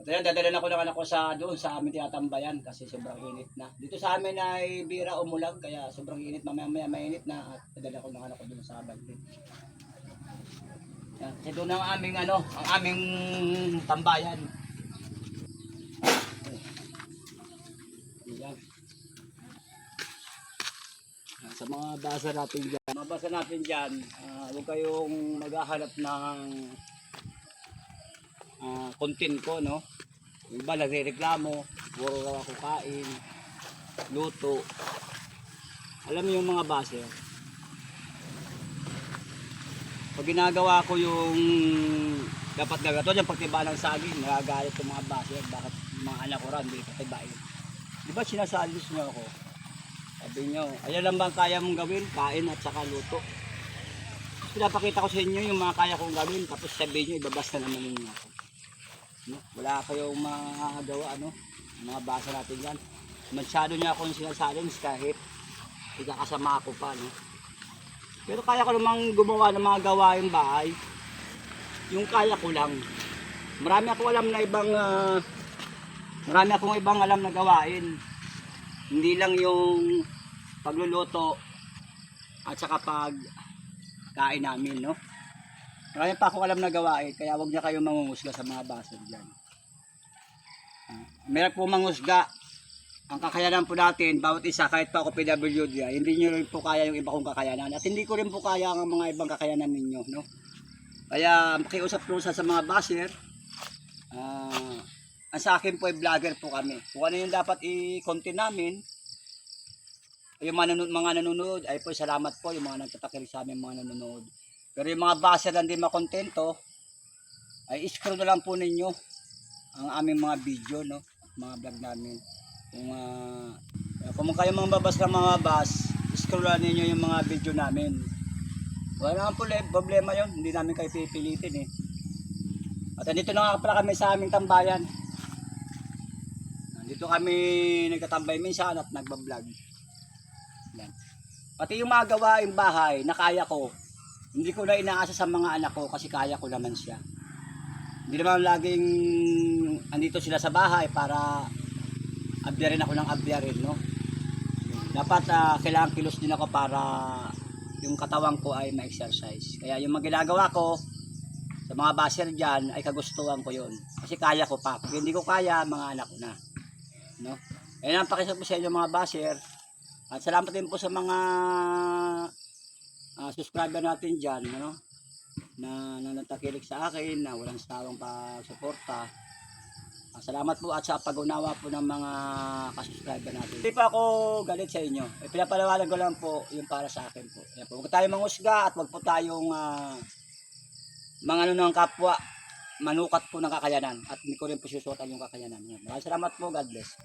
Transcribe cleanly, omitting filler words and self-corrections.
At ayan, dadalhin ako ng anak ko sa doon sa amin tinatambayan kasi sobrang init na. Dito sa amin ay bira umulan kaya sobrang init, mamaya mainit na at dadalhin ako ng anak ko doon sa baldin. Yan, kasi doon ang aming ang aming tambayan. Yan. Sa mga basa natin dyan, huwag kayong maghahanap ng content ko, no? Yung iba nagre-reklamo, puro raw ako kain, luto. Alam mo yung mga base, pag ginagawa ko yung dapat gagato, yung pagtiba ng saging, nagagalit yung mga base, bakit mga anak ko rin, hindi patibain. Di ba sinasalis nyo ako? Sabi nyo, ayan lang bang kaya mong gawin? Kain at saka luto. Pinapakita ko sa inyo yung mga kaya kong gawin, tapos sabihin nyo, ibabasta naman ninyo ako. No? Wala kayong magagawa, mga basa natin yan. Masyado niya akong sinasalins kahit ikakasama ako pa. No? Pero kaya ko namang gumawa ng mga gawain bahay. Yung kaya ko lang. Marami akong ibang alam na gawain. Hindi lang yung pagluluto at saka pagkain namin, no? Marami pa akong alam na gawain, kaya wag niya kayong mangungusga sa mga basa diyan. Meron po mangusga. Ang kakayanan po natin, bawat isa, kahit pa ako PWD, hindi niyo rin po kaya yung iba kong kakayanan. At hindi ko rin po kaya ang mga ibang kakayanan ninyo, no? Kaya makiusap po sa mga baser. Ang sa akin po ay vlogger po kami. Kung ano yung dapat i-content namin, yung mga nanonood, ay po salamat po yung mga nagtatakilig sa amin mga nanonood. Pero yung mga baser na hindi makontento, ay scroll na lang po ninyo ang aming mga video, no? Mga vlog namin. Kung kayo mga babas ng mga scroll lang ninyo yung mga video namin. Wala naman po problema yun, hindi namin kayo pipilitin eh. At dito na nga pala kami sa aming tambayan. Dito kami nagtatambay minsan at nagbablog. Yan. Pati yung mga gawaing bahay na kaya ko, hindi ko na inaasa sa mga anak ko kasi kaya ko naman siya. Hindi naman laging andito sila sa bahay para abyarin ako ng abyarin, no? Dapat kailangan kilos din ako para yung katawan ko ay ma-exercise. Kaya yung mga ginagawa ko sa mga baser dyan ay kagustuhan ko yun. Kasi kaya ko pa. Kung hindi ko kaya, mga anak ko na. No? Ayan ang pakisap ko sa inyo mga baser. At salamat din po sa mga subscriber natin dyan, na natakilig sa akin, na walang sawang pa-suporta. Salamat po at sa pag-unawa po ng mga ka-subscriber natin. Hindi pa ako galit sa inyo. Pinapaliwanag ko lang po yung para sa akin po. Ayan po. Huwag tayong mangusga at huwag po tayong mga ng kapwa manukat po ng kakayanan. At hindi ko rin po susuotan yung kakayanan. Maraming salamat po. God bless.